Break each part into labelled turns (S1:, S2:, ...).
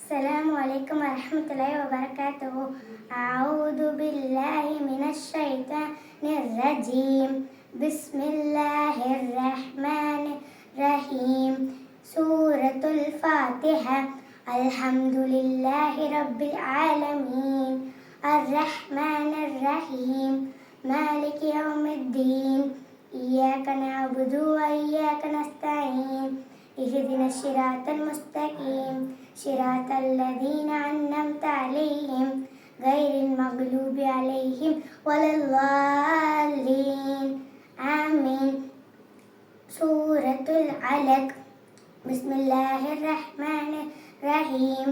S1: السلام عليكم ورحمة الله وبركاته. أعوذ بالله من الشيطان الرجيم. بسم الله الرحمن الرحيم. سورة الفاتحة. الحمد لله رب العالمين الرحمن الرحيم مالك يوم الدين إياك نعبد وإياك نستعين اهدنا الصراط المستقيم صراط الذين أنعمت عليهم غير المغلوب عليهم ولا الضالين آمين. سورة العلق. بسم الله الرحمن الرحيم.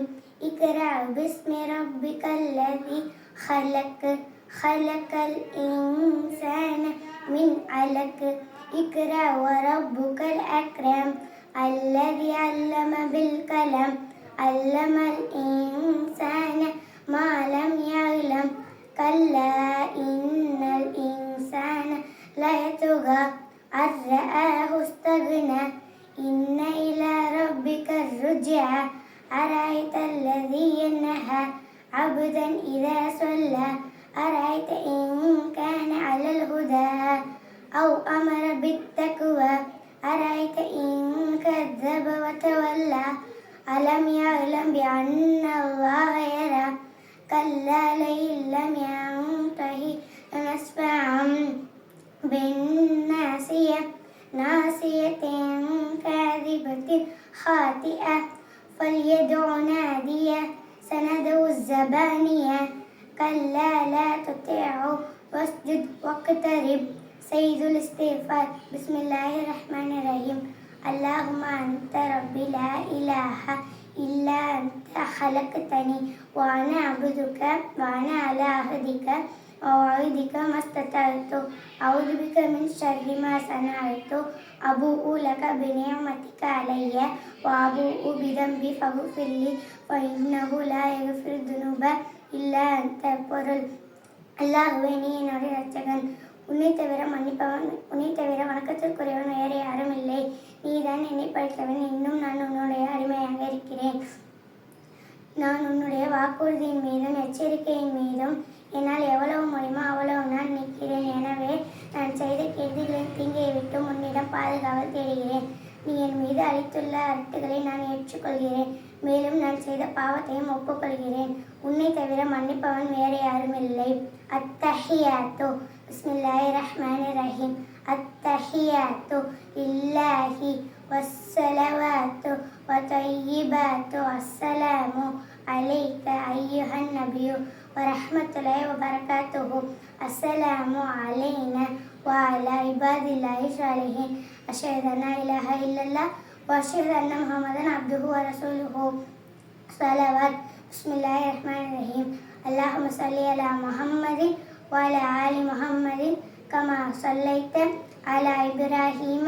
S1: اقرأ باسم ربك الذي خلق خلق الإنسان من علق اقرأ وربك الأكرم الذي علم بالقلم علم الإنسان ما لم يعلم كلا إن الإنسان ليطغى أن رآه استغنى إن إلى ربك الرجعى أرأيت الذي ينهى عبدا إذا صلى أرأيت إن كان على الهدى أو أمر بالتقوى أرأيت إن كذب وتولى ألم يعلم بأن الله يرى كلا لئن لم ينته لنسفعا بالناصية ناصية كاذبة خاطئة فليدع نادية سندع الزبانية كلا لا تطعه واسجد واقترب. سيد الاستغفار. بسم الله الرحمن الرحيم. اللهم أنت ربي لا إله إلا أنت خلقتني وأنا عبدك وأنا على عهدك ووعدك ما استطعت أعوذ بك من شر ما صنعت أبوء لك بنعمتك علي وأبوء بذنبي فاغفر لي فإنه لا يغفر الذنوب إلا أنت. பொருள். அல்லாஹ்வே, நீ என்னுடைய இரட்சகன், உன்னை தவிர மன்னிப்பவன், உன்னை தவிர வணக்கத்திற்குரியவன் வேறு யாரும் இல்லை. நீதான் என்னை படைத்தவன், இன்னும் நான் உன்னுடைய அடிமையாக இருக்கிறேன். நான் உன்னுடைய வாக்குறுதியின் மீதும் எச்சரிக்கையின் மீதும் என்னால் எவ்வளவு முடியுமோ அவ்வளவு நான் நிற்கிறேன். எனவே நான் செய்த கெடுதிகளின் தீங்கை விட்டு உன்னிடம் பாதுகாவல் தேடுகிறேன். நீ என் மீது அளித்துள்ள அரட்டுகளை நான் ஏற்றுக்கொள்கிறேன். மேலும் நான் செய்த பாவத்தையும் ஒப்புக்கொள்கிறேன். உன்னை தவிர மன்னிப்பவன் வேறு யாரும் இல்லை. அத்தஹியாத்து. பிஸ்மில்லாஹிர் ரஹ்மானிர் ரஹீம். அத்தஹியாத்து லில்லாஹி வஸ்ஸலவாத்து வதய்யிபாத்து அஸ்ஸலாமு அலைக அய்யுஹன் நபியு வரஹ்மத்துல்லாஹி வபரகாத்துஹு. அஸ்ஸலாமு அலைனா வஅலா இபாதில்லாஹி ஸாலிஹீன். அஷ்ஹது அன் லா இலாஹ இல்லல்லாஹ் وأشهد أن محمدا عبده ورسوله. صلوات. بسم الله الرحمن الرحيم. اللهم صل على محمد وعلى آل محمد كما صليت على إبراهيم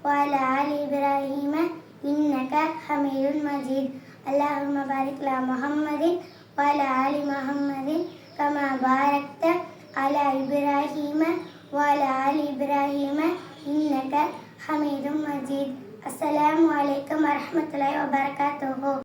S1: وعلى آل إبراهيم إنك حميد مجيد. اللهم بارك على محمد وعلى آل محمد كما باركت على إبراهيم وعلى آل إبراهيم إنك حميد مجيد. السلام عليكم ورحمة الله وبركاته.